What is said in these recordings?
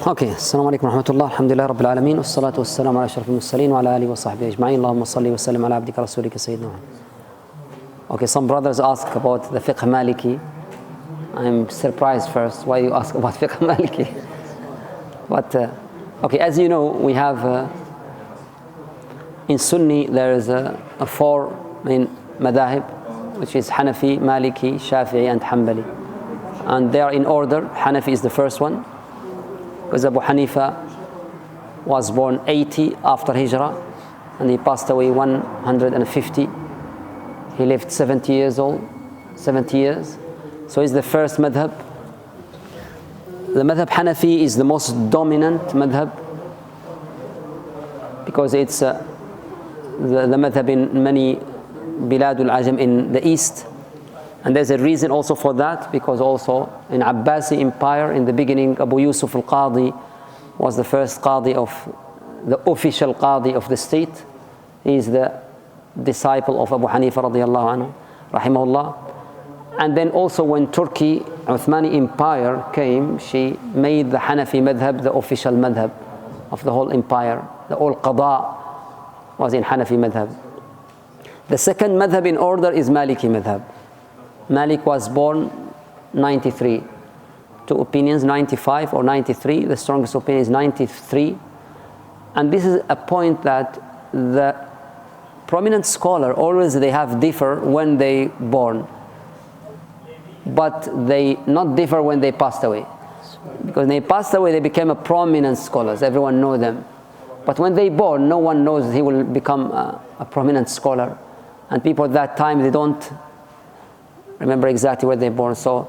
Okay, assalamu alaikum wa rahmatullah, alhamdulillah rabbil alameen, wassalatu wassalamu ala ashrafil mursaleen wa ala alihi wa sahbihi ajma'in, Allahumma salli wa sallim ala abdika rasulika sayyidina. Okay, some brothers ask about the fiqh Maliki. I'm surprised first why you ask about fiqh Maliki. But, okay, as you know, we have, in Sunni, there is four main madhahib, which is Hanafi, Maliki, Shafi'i, and Hanbali. And they are in order. Hanafi is the first one, because Abu Hanifa was born 80 after Hijrah, and he passed away 150. He lived 70 years old, 70 years. So he's the first madhab. The madhab Hanafi is the most dominant madhab, because it's the madhab in many Biladul Ajam in the east. And there's a reason also for that, because also in Abbasi Empire, in the beginning, Abu Yusuf al-Qadi was the first Qadi of, the official Qadi of the state. He is the disciple of Abu Hanifa radiyallahu anhu, rahimahullah. And then also when Turkey, Uthmani Empire came, she made the Hanafi madhab the official madhab of the whole empire. The whole Qada was in Hanafi madhab. The second madhab in order is Maliki madhab. Malik was born 93. Two opinions, 95 or 93. The strongest opinion is 93. And this is a point that the prominent scholar always they have differ when they born, but they not differ when they passed away. Because when they passed away, they became a prominent scholars. Everyone know them. But when they born, no one knows he will become a prominent scholar. And people at that time, they don't remember exactly where they born. So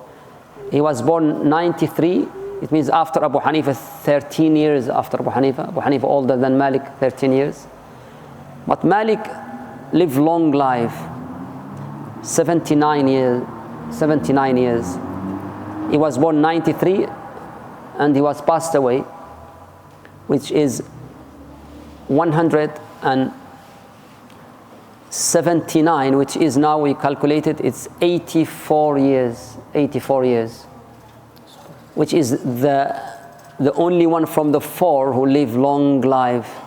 he was born 93. It means after Abu Hanifa, 13 years after Abu Hanifa. Abu Hanifa older than Malik, 13 years. But Malik lived long life, 79 years. 79 years. He was born 93 and he was passed away, which is 179, which is now we calculated it's 84 years. 84 years, which is the only one from the four who live long life.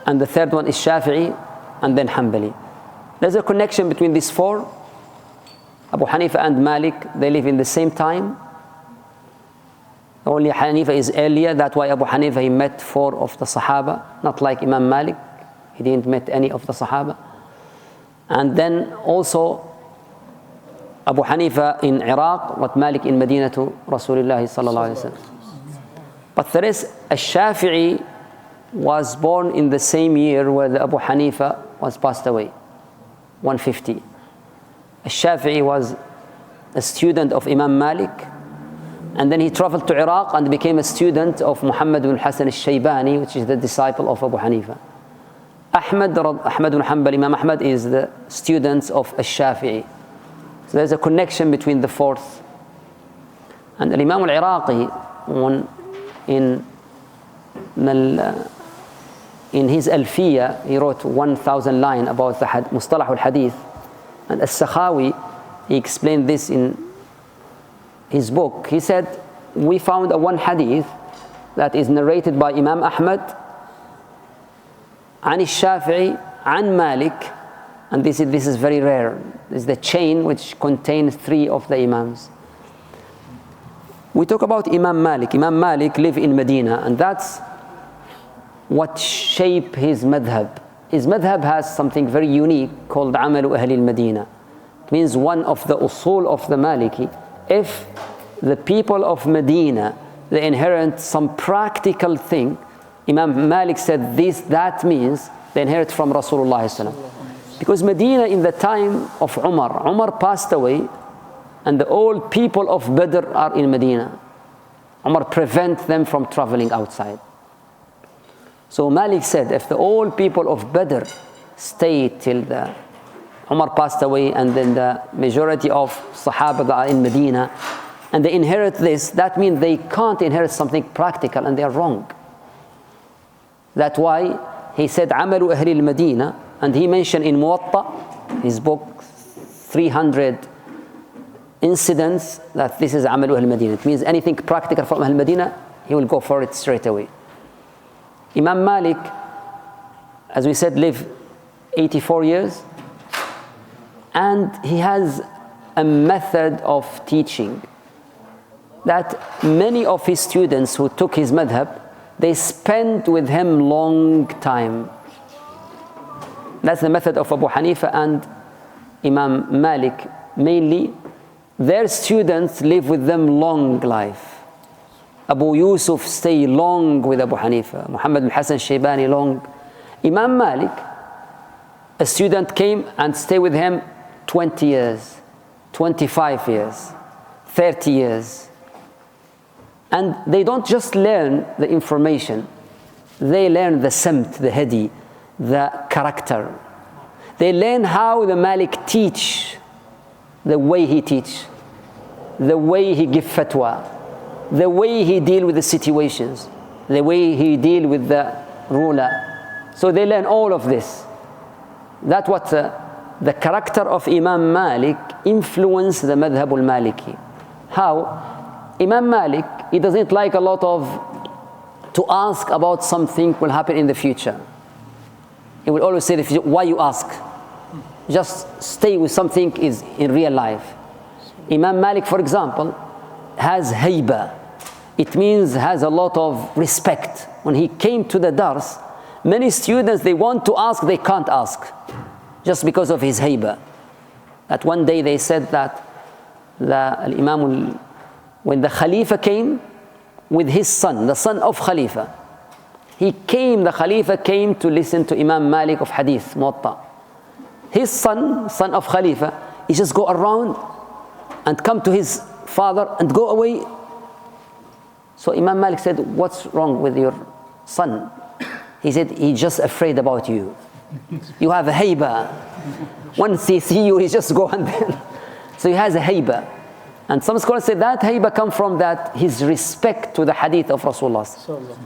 And the third one is Shafi'i, and then Hanbali. There's a connection between these four. Abu Hanifa and Malik, they live in the same time. Only Hanifa is earlier. That's why Abu Hanifa, he met four of the Sahaba, not like Imam Malik. He didn't meet any of the Sahaba. And then also Abu Hanifa in Iraq, but Malik in Medina to Rasulullah sallallahu alaihi wasallam. But there is a Shafi'i was born in the same year where the Abu Hanifa was passed away. 150. Al-Shafi'i was a student of Imam Malik, and then he traveled to Iraq and became a student of Muhammad ibn Hassan Al Shaybani, which is the disciple of Abu Hanifa. Ahmad ibn Hanbal, Imam Ahmad is the student of Al-Shafi'i. So there's a connection between the fourth. And Imam Al-Iraqi, in his Alfiya, he wrote 1,000 lines about the Mustalah al-Hadith. And As-Sakhawi, he explained this in his book. He said, we found one hadith that is narrated by Imam Ahmad, An al-Shafi'i, An Malik, and this is very rare. This is the chain which contains three of the Imams. We talk about Imam Malik. Imam Malik lived in Medina, and that's what shaped his madhab. His madhab has something very unique called Amalu Ahli al-Madina. It means one of the usul of the Maliki. If the people of Medina, they inherit some practical thing, Imam Malik said that means they inherit from Rasulullah sallallahu alaihi wasallam. Because Medina in the time of Umar passed away, and the old people of Badr are in Medina. Umar prevent them from traveling outside. So Malik said, if the old people of Badr stayed till the Umar passed away, and then the majority of Sahaba that are in Medina, and they inherit this, that means they can't inherit something practical, and they are wrong. That's why he said, Amalu Ahli al-Madina, and he mentioned in Muwatta, his book, 300 incidents that this is Amal Ahl Medina. It means anything practical from Ahl Medina, he will go for it straight away. Imam Malik, as we said, lived 84 years, and he has a method of teaching that many of his students who took his madhab, they spent with him long time. That's the method of Abu Hanifa and Imam Malik mainly. Their students live with them long life. Abu Yusuf stay long with Abu Hanifa. Muhammad bin Hassan Shaybani long. Imam Malik, a student came and stayed with him 20 years, 25 years, 30 years. And they don't just learn the information, they learn the samt, the hadi, the character. They learn how the Malik teach, the way he teach, the way he give fatwa, the way he deal with the situations, the way he deal with the ruler. So they learn all of this. That's what the character of Imam Malik influenced the Madhab al-Maliki. How? Imam Malik, he doesn't like a lot of to ask about something will happen in the future. He will always say, why you ask? Just stay with something is in real life. Imam Malik, for example, has hayba. It means has a lot of respect. When he came to the dars, many students, they want to ask, they can't ask, just because of his hayba. That one day they said that when the Khalifa came with his son, the son of Khalifa, the Khalifa came to listen to Imam Malik of Hadith, Muwatta. His son of Khalifa, he just go around and come to his father and go away. So Imam Malik said, what's wrong with your son? He said, he's just afraid about you. You have a hayba. Once he see you, he just go and then. So he has a hayba. And some scholars say that hayba come from that his respect to the hadith of Rasulullah.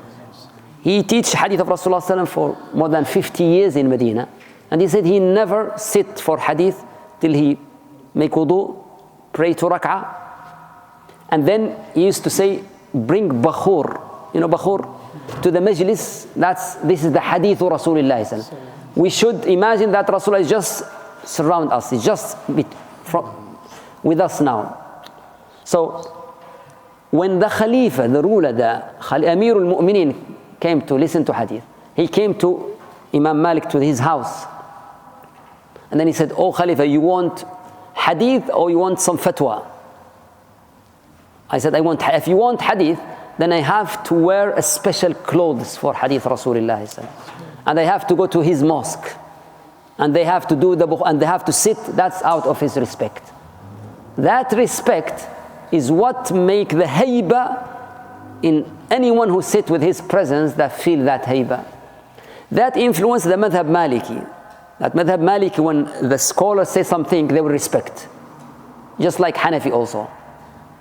He teach hadith of Rasulullah for more than 50 years in Medina. And he said he never sit for hadith till he make wudu, pray to rak'ah. And then he used to say, bring bakhur, you know bakhur, to the majlis. This is the hadith of Rasulullah. We should imagine that Rasulullah is just surround us. He's just with us now. So when the Khalifa, the ruler, the Amir al-Mu'minin came to listen to hadith, he came to Imam Malik to his house. And then he said, oh Khalifa, you want hadith or you want some fatwa? I said, if you want hadith, then I have to wear a special clothes for hadith Rasulullah. And I have to go to his mosque. And they have to do and they have to sit. That's out of his respect. That respect is what make the hayba in anyone who sit with his presence that feel that hayba. That influenced the Madhab Maliki. That Madhab Maliki, when the scholars say something, they will respect. Just like Hanafi also.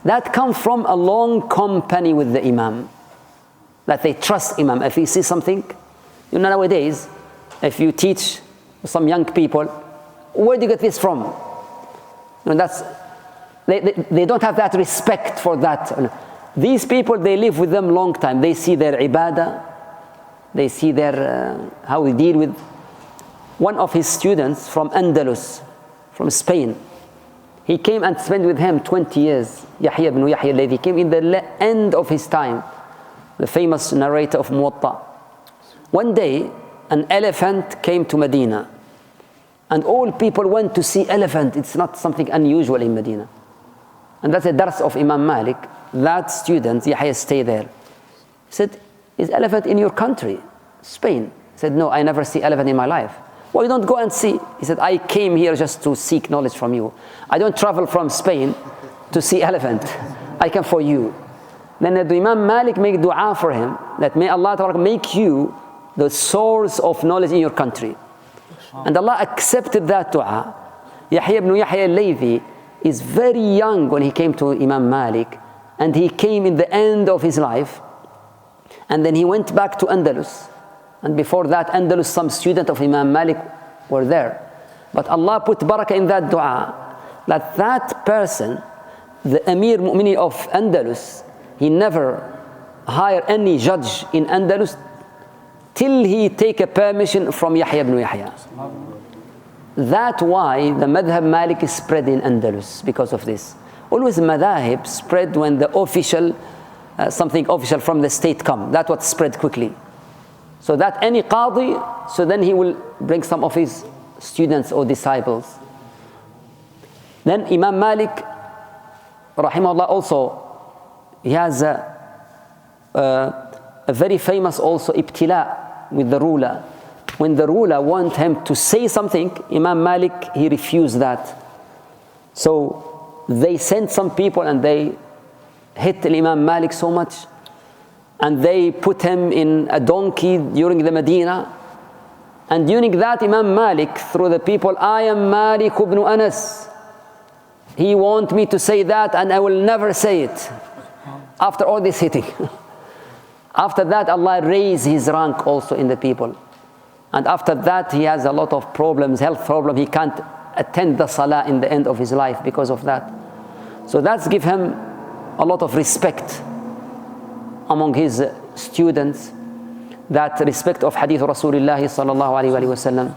That comes from a long company with the Imam. That they trust Imam. If he sees something, you know nowadays, if you teach some young people, where do you get this from? You know, they don't have that respect for that. These people, they live with them long time. They see their ibadah. They see their, how we deal with. One of his students from Andalus, from Spain, he came and spent with him 20 years. Yahya ibn Yahya al-Laythi came in the end of his time, the famous narrator of Muwatta. One day, an elephant came to Medina. And all people went to see elephant. It's not something unusual in Medina. And that's a dars of Imam Malik. That student, Yahya, stay there. He said, is elephant in your country? Spain. He said, no, I never see elephant in my life. Why don't go and see? He said, I came here just to seek knowledge from you. I don't travel from Spain to see elephant. I come for you. Then the Imam Malik make dua for him, that may Allah make you the source of knowledge in your country. And Allah accepted that dua. Yahya ibn Yahya al-Laythi is very young when he came to Imam Malik, and he came in the end of his life, and then he went back to Andalus. And before that, Andalus, some student of Imam Malik were there. But Allah put barakah in that dua, that person the Amir Mu'minin of Andalus, he never hired any judge in Andalus till he take a permission from Yahya ibn Yahya. That's why the Madhab Maliki spread in Andalus, because of this. Always Madhahib spread when the official, something official from the state come. That's what spread quickly. So that any Qadi, so then he will bring some of his students or disciples. Then Imam Malik, rahimahullah, also, he has a very famous also ibtila with the ruler. When the ruler want him to say something, Imam Malik, he refused that. So they sent some people and they hit Imam Malik so much, and they put him in a donkey during the Medina. And during that, Imam Malik, through the people, I am Malik ibn Anas. He want me to say that and I will never say it. After all this hitting. After that, Allah raised his rank also in the people. And after that, he has a lot of problems, health problems. He can't attend the salah in the end of his life because of that. So that's give him a lot of respect among his students, that respect of hadith Rasulullah sallallahu alaihi wasallam.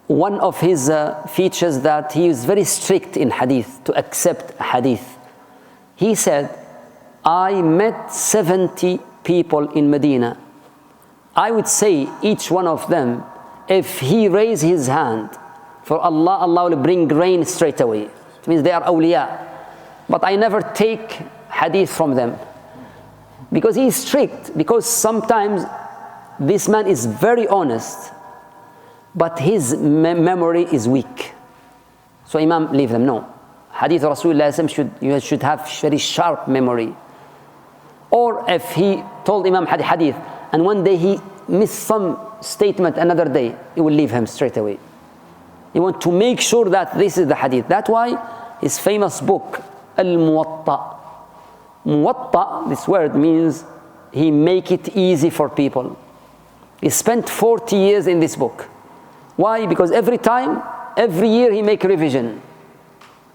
One of his features that he is very strict in hadith, to accept hadith. He said, I met 70 people in Medina. I would say each one of them, if he raise his hand for Allah, Allah will bring rain straight away. It means they are awliya. But I never take hadith from them. Because he is strict, because sometimes this man is very honest, but his memory is weak. So Imam leave them. No. Hadith Rasulullah you should have very sharp memory. Or if he told Imam hadith, and one day he missed some statement, another day, he will leave him straight away. He want to make sure that this is the hadith. That's why his famous book, Al-Muwatta. Muwatta, this word means he make it easy for people. He spent 40 years in this book. Why? Because every year he make revision.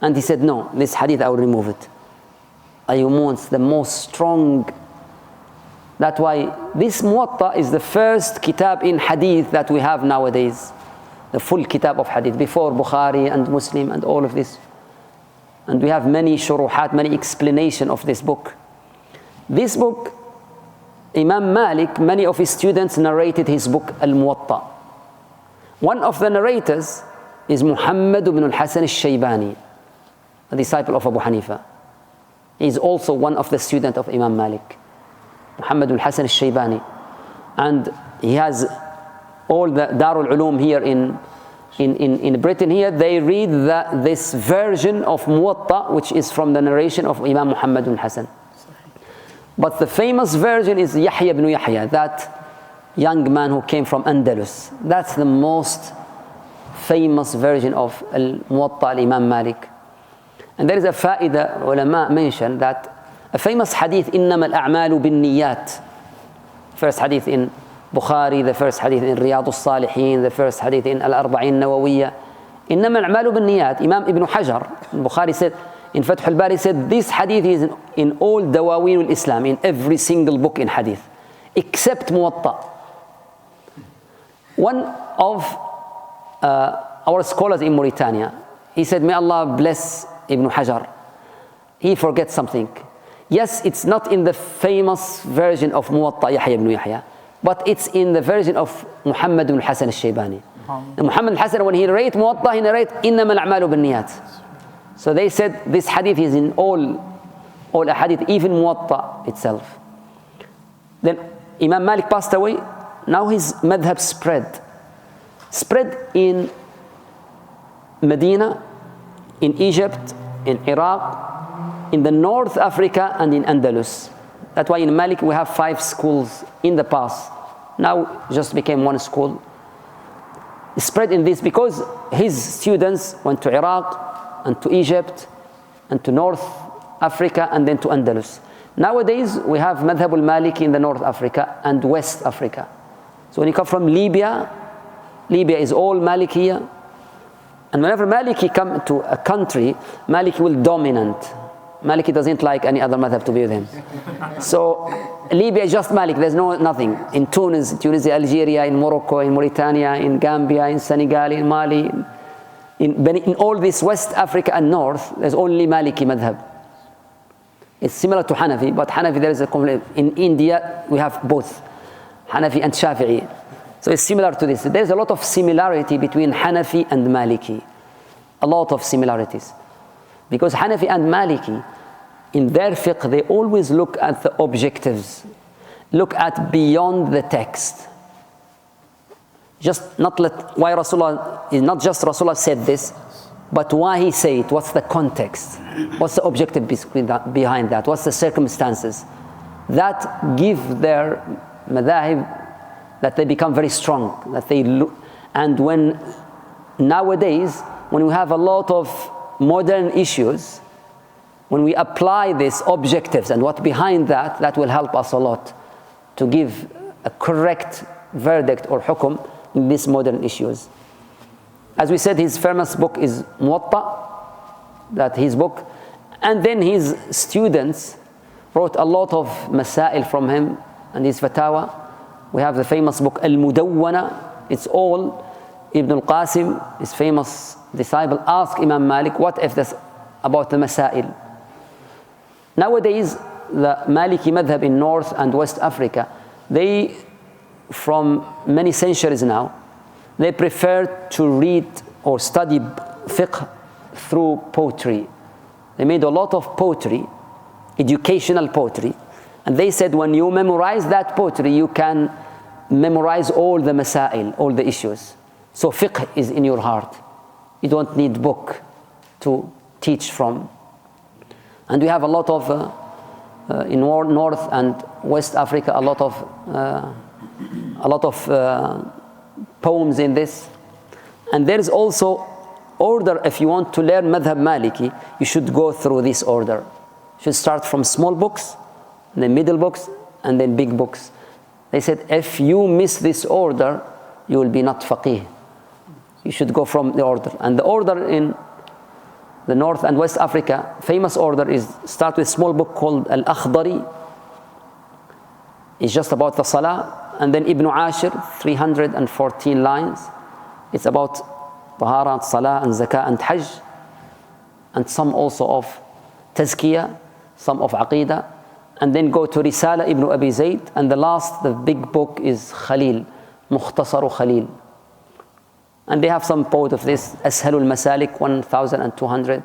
And he said, no, this hadith I will remove it. I want the most strong. That's why this Muwatta is the first kitab in hadith that we have nowadays. The full kitab of hadith, before Bukhari and Muslim and all of this. And we have many shuruhat, many explanation of this book. This book, Imam Malik, many of his students narrated his book Al-Muwatta. One of the narrators is Muhammad ibn al-Hasan Al Shaybani, a disciple of Abu Hanifa. He is also one of the students of Imam Malik, Muhammad ibn al-Hasan Al Shaybani. And he has all the Darul Ulum here in Britain here, they read this version of Muwatta, which is from the narration of Imam Muhammad ibn Hasan. But the famous version is Yahya ibn Yahya, that young man who came from Andalus. That's the most famous version of Al-Muwatta al-Imam Malik. And there is a faida, ulama mentioned that a famous hadith, إِنَّمَا الْأَعْمَالُ بِالنِّيَّاتِ. First hadith in Bukhari, the first hadith in Riyadh al-Salihin, the first hadith in Al-Arba'in Nawawiyya. إِنَّمَا الْأَعْمَالُ بِالنِّيَّاتِ. Imam Ibn Hajar, Bukhari said, in Fath al-Bari said, this hadith is in all Dawawin al-Islam, in every single book in hadith, except Muwatta. One of our scholars in Mauritania, he said, may Allah bless Ibn Hajar. He forgets something. Yes, it's not in the famous version of Muwatta Yahya ibn Yahya, but it's in the version of Muhammad ibn Hasan Al Shaybani. And Muhammad al-Hasan, when he narrate Muwatta, he narrate إِنَّمَا الْأَعْمَالُ بِالنِّيَّاتِ. So they said this hadith is in all hadith, even Muwatta itself. Then Imam Malik passed away. Now his madhab spread in Medina, in Egypt, in Iraq, in the North Africa, and in Andalus. That's why in Malik we have 5 schools in the past. Now just became 1 school. Spread in this because his students went to Iraq and to Egypt and to North Africa and then to Andalus. Nowadays we have Madhab al-Maliki in the North Africa and West Africa. So when you come from Libya is all Malikiyya. And whenever Maliki come to a country, Maliki will dominant. Maliki doesn't like any other madhab to be with him. So Libya is just Malik, there's nothing. In Tunisia, Algeria, in Morocco, in Mauritania, in Gambia, in Senegal, in Mali, in all this West Africa and North, there's only Maliki Madhab. It's similar to Hanafi, but Hanafi there is a conflict. In India, we have both, Hanafi and Shafi'i. So it's similar to this. There's a lot of similarity between Hanafi and Maliki. A lot of similarities. Because Hanafi and Maliki, in their fiqh, they always look at the objectives, look at beyond the text. Just not let why Rasulullah is not just Rasulullah said this, but why he said it. What's the context? What's the objective behind that? What's the circumstances? That give their madhahib that they become very strong. That they look, and when nowadays when we have a lot of modern issues, when we apply these objectives and what behind that, that will help us a lot to give a correct verdict or hukum in these modern issues. As we said, his famous book is Muwatta, that his book, and then his students wrote a lot of masail from him and his fatawa. We have the famous book Al-Mudawwana. It's all Ibn al-Qasim, his famous disciple, asked Imam Malik, what if this about the masail? Nowadays, the Maliki Madhab in North and West Africa, they, from many centuries now, they prefer to read or study fiqh through poetry. They made a lot of poetry, educational poetry, and they said when you memorize that poetry, you can memorize all the masail, all the issues. So fiqh is in your heart. You don't need book to teach from. And we have a lot of, in North and West Africa, a lot of poems in this. And there is also order. If you want to learn Madhab Maliki, you should go through this order. You should start from small books, then middle books, and then big books. They said, if you miss this order, you will be not faqih. You should go from the order. And the order in the North and West Africa, famous order is start with a small book called Al-Akhdari. It's just about the Salah. And then Ibn Ashir, 314 lines. It's about Tahara and Salah and Zakah and Hajj. And some also of Tazkiyah, some of Aqidah. And then go to Risala Ibn Abi Zayd. And the last, the big book is Khalil, Mukhtasaru Khalil. And they have some poet of this, Ashalul Masalik, 1,200.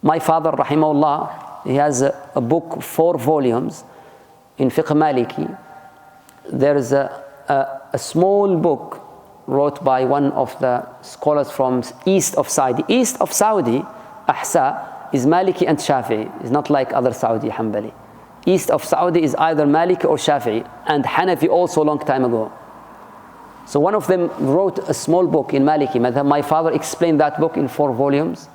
My father, rahimahullah, he has a book, 4 volumes, in Fiqh Maliki. There is a small book wrote by one of the scholars from east of Saudi. East of Saudi, Ahsa, is Maliki and Shafi'i. It's not like other Saudi Hanbali. East of Saudi is either Maliki or Shafi'i, and Hanafi also a long time ago. So one of them wrote a small book in Maliki Madhab. My father explained that book in 4 volumes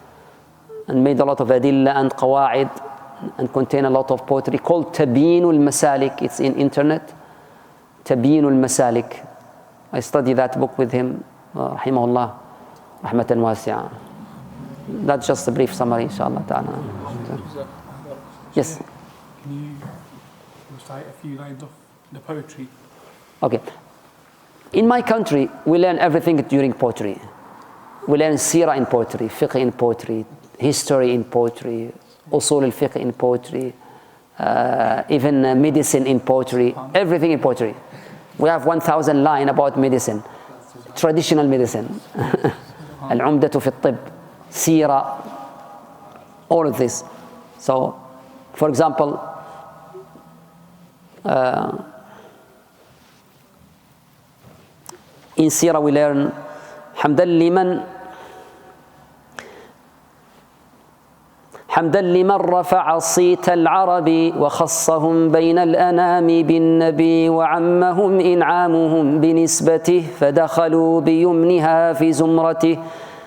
and made a lot of adilla and qawa'id and contain a lot of poetry called Tabeenul Masalik. It's in internet. Tabeenul Masalik. I studied that book with him, rahimahullah, rahmatan wasi'a. That's just a brief summary, inshallah ta'ala. Yes? Can you recite a few lines of the poetry? Okay. In my country, we learn everything during poetry. We learn seerah in poetry, fiqh in poetry, history in poetry, usul al-fiqh in poetry, even medicine in poetry, everything in poetry. We have 1,000 lines about medicine, traditional medicine, al-umdatu fi al-tib, seerah, all of this. So, for example, in seerah we learn حمدا لمن رفع صيت العرب وخصهم بين الأنام بالنبي وعمهم إنعامهم بنسبته فدخلوا بيمنها في زمرته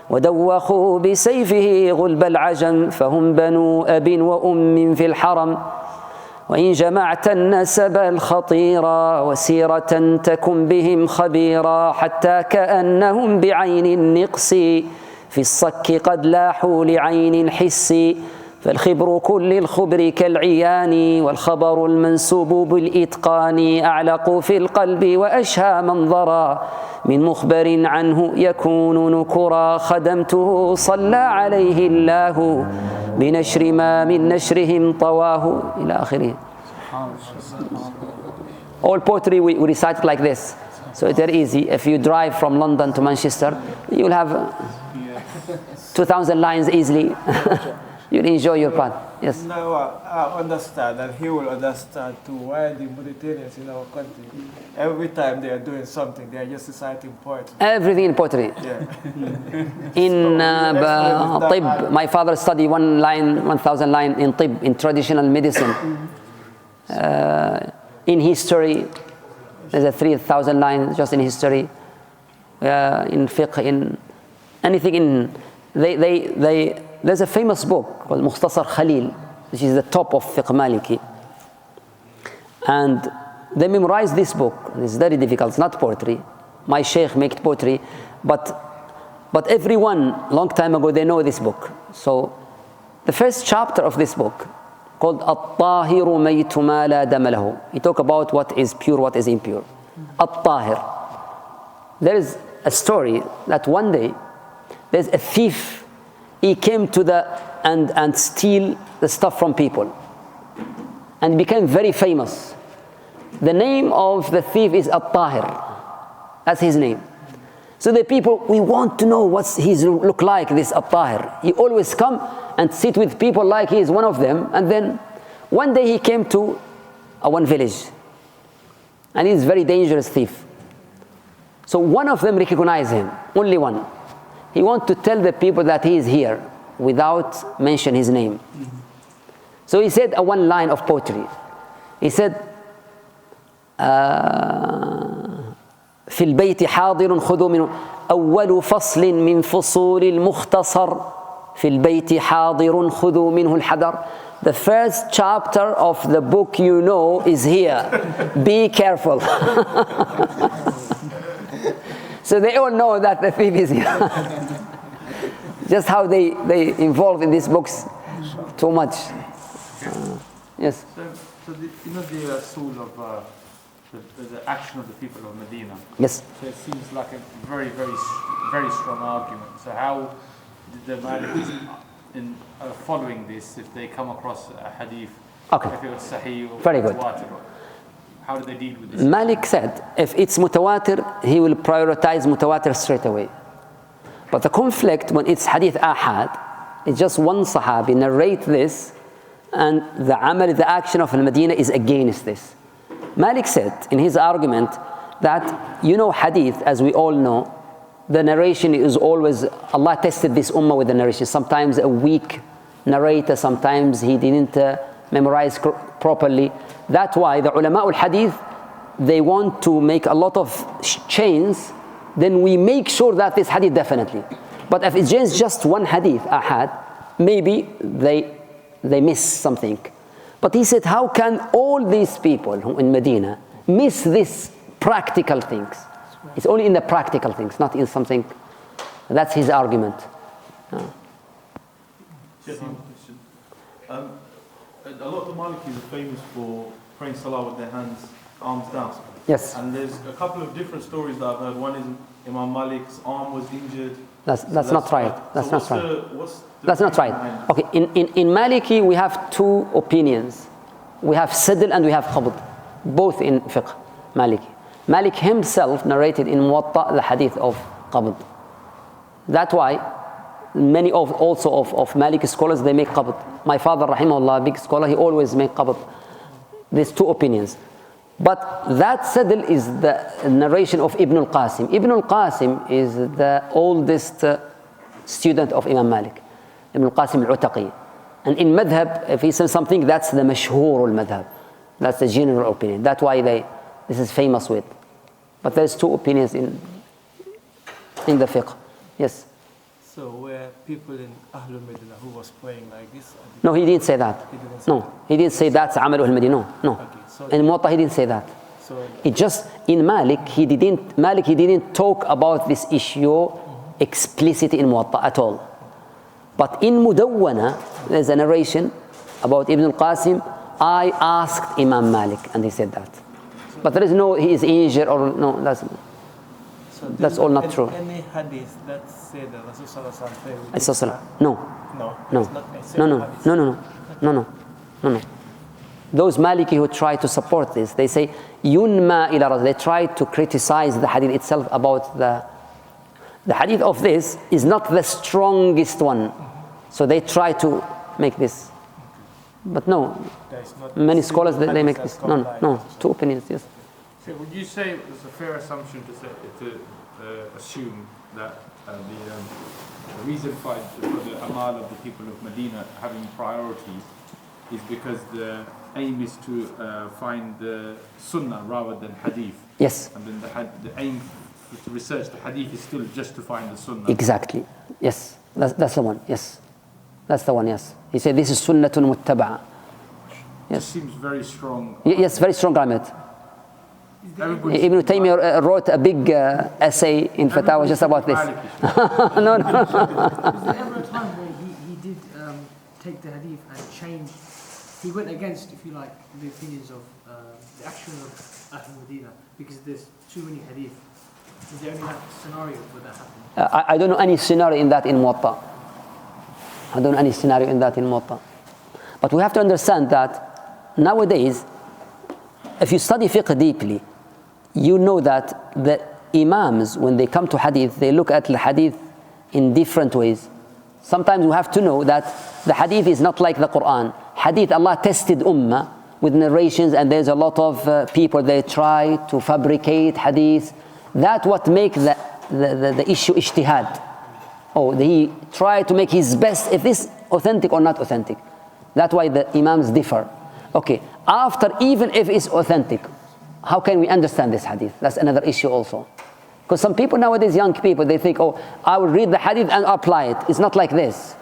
ودوخوا بسيفه غلب العجم فهم بنو أب وأم في الحرم وإن جمعت النسب الخطيرا وسيرة تكن بهم خبيرا حتى كأنهم بعين النقص في الصك قد لاحوا لعين الحس فالخبر كل الخبر كالعيان والخبر المنسوب بالإتقان أعلق في القلب وأشهى منظرا من مخبر عنه يكون نكرا خدمته صلى عليه الله بنشر ما من نشرهم طواه إلى آخره. All poetry we recite it like this, so it's very easy. If you drive from London to Manchester, you'll have 2,000 lines easily. You'll enjoy your part. Yes. Now I understand, and he will understand too, why the Mauritanians in our country, every time they are doing something, they are just reciting poetry. Everything in poetry. Yeah. In طب, my father studied 1,000 lines in طب, in traditional medicine. In history, there's a 3,000 lines just in history. In fiqh, in anything in, there's a famous book called Mukhtasar Khalil, which is the top of fiqh Maliki. And they memorized this book. It's very difficult, it's not poetry. My sheikh made poetry, but everyone, long time ago, they know this book. So the first chapter of this book, called At-Tahiru Maytu Ma La Dama Lahu. He talk about what is pure, what is impure. At-Tahir. There is a story that one day, there's a thief. He came to and steal the stuff from people and became very famous. The name of the thief is At-Tahir. That's his name. So the people, we want to know what's his look like, this At-Tahir. He always come and sit with people like he is one of them. And then one day he came to one village, and he's a very dangerous thief. So one of them recognized him, only one. He wants to tell the people that he is here without mention his name. So he said one line of poetry. He said, في البيت حاضر خذوا منه أول فصل من فصول المختصر في البيت حاضر خذوا منه الحذر. The first chapter of the book you know is here. Be careful. So they all know that the thief is here. Just how they involve in these books too much. Yes. So the soul of the action of the people of Medina. Yes. So it seems like a very, very, very strong argument. So how did the Malikis, in following this, if they come across a hadith, okay, if it was Sahih or very good, how do they deal with this? Malik said, if it's mutawatir, he will prioritize mutawatir straight away. But the conflict when it's hadith ahad, it's just one sahabi narrate this, and the amal, the action of al-Medina is against this. Malik said in his argument that, hadith, as we all know, the narration is always, Allah tested this ummah with the narration. Sometimes a weak narrator, sometimes he didn't memorize properly. That's why the ulama al-hadith, they want to make a lot of chains, then we make sure that this hadith definitely. But if it's just one hadith, ahad, maybe they miss something. But he said, how can all these people who in Medina miss these practical things? It's only in the practical things, not in something. That's his argument. A lot of the Malikis are famous for praying salah with their arms down. Yes. And there's a couple of different stories that I've heard. One is Imam Malik's arm was injured. That's not right. That's not right. That's not right. Okay, in Maliki we have two opinions. We have Sidl and we have Qabd, both in fiqh, Maliki. Malik himself narrated in Muwatta the hadith of Qabd. That's why many of Maliki scholars, they make Qabd. My father, rahimahullah, big scholar, he always make Qabd. There's two opinions. But that Sidl is the narration of Ibn al-Qasim. Ibn al-Qasim is the oldest student of Imam Malik, Ibn al-Qasim al-Utaqi. And in Madhab, if he says something, that's the mashhur al-Madhab. That's the general opinion. That's why this is famous with. But there's two opinions in the fiqh. Yes? So were people in Ahlul Medina who was praying like this? No, he didn't say that. He didn't say No, he didn't say that's Amal al-Madina. No, no. Okay, so In Muwatta, he didn't say that. so It just, in Malik, he didn't talk about this issue explicitly in Muwatta at all. But in Mudawwana, there's a narration about Ibn al-Qasim. I asked Imam Malik, and he said that. But there is no, he is injured or no, that's all not true. Any hadith that say that Rasulullah prayed with No, no, no, it's not a no, no, hadith. no, no, no, no, no, no, no. Those Maliki who try to support this, they say, Yunma ila Rasul. They try to criticize the hadith itself about the hadith of this is not the strongest one. So they try to make this. But no, many scholars, they make this. No, no, no, two opinions, yes. So would you say it's a fair assumption to assume that the reason for the amal of the people of Medina having priority is because the aim is to find the sunnah rather than hadith? Yes. And then the aim to research the hadith is still just to find the sunnah? Exactly, yes. That's the one, yes. That's the one, yes. He said this is sunnatun muttaba'a. Yes. It seems very strong. Yes, very strong argument. Ibn Taymiyyah wrote a big essay in Fatawa just about this. No, no. Was there ever a time where he did take the hadith and change? He went against, if you like, the opinions of the actions of Ahl Medina because there's too many hadith. Is there only that scenario where that happened? I don't know any scenario in that in Muwatta. I don't know any scenario in that in Muwatta. But we have to understand that nowadays, if you study fiqh deeply, you know that the imams, when they come to hadith, they look at the hadith in different ways. Sometimes we have to know that the hadith is not like the Quran. Hadith, Allah tested ummah with narrations, and there's a lot of people, they try to fabricate hadith. That's what makes the issue ijtihad. He tried to make his best, if this authentic or not authentic. That's why the imams differ. Okay, after, even if it's authentic, how can we understand this hadith? That's another issue also. Because some people nowadays, young people, they think, I will read the hadith and apply it. It's not like this.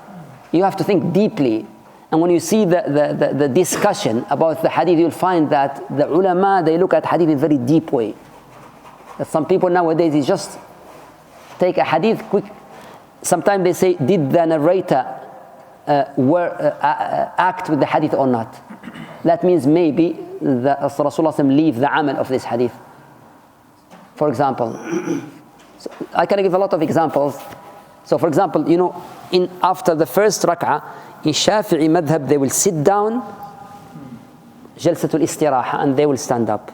You have to think deeply. And when you see the discussion about the hadith, you'll find that the ulama, they look at hadith in a very deep way. That some people nowadays, they just take a hadith quick. Sometimes they say, did the narrator act with the hadith or not? That means maybe the Rasulullah leave the amal of this hadith. For example, so I can give a lot of examples. So for example, after the first rak'ah, in Shafi'i Madhab, they will sit down, Jalsatul Istiraha, and they will stand up.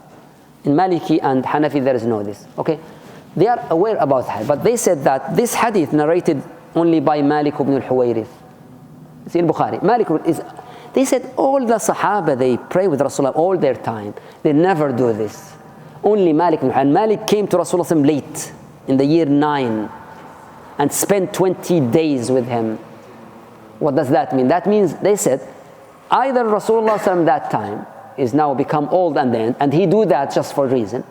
In Maliki and Hanafi, there is no this. Okay? They are aware about that, but they said that this hadith narrated only by Malik ibn al-Huwayrith. It's in Bukhari. They said all the Sahaba, they pray with Rasulullah all their time. They never do this. Only Malik ibn al-Huwayrith. And Malik came to Rasulullah late, in the year 9, and spent 20 days with him. What does that mean? That means, they said, either Rasulullah that time is now become old and he do that just for a reason,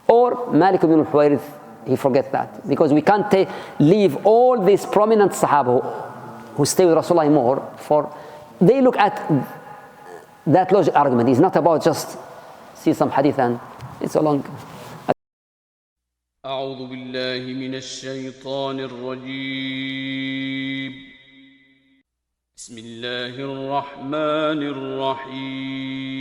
or Malik ibn al-Huwayrith, he forget that. Because we can't leave all these prominent Sahaba who stay with Rasulullah more they look at that logic argument. It's not about just see some hadith and it's so long. أعوذ بالله من الشيطان الرجيم بسم الله الرحمن الرحيم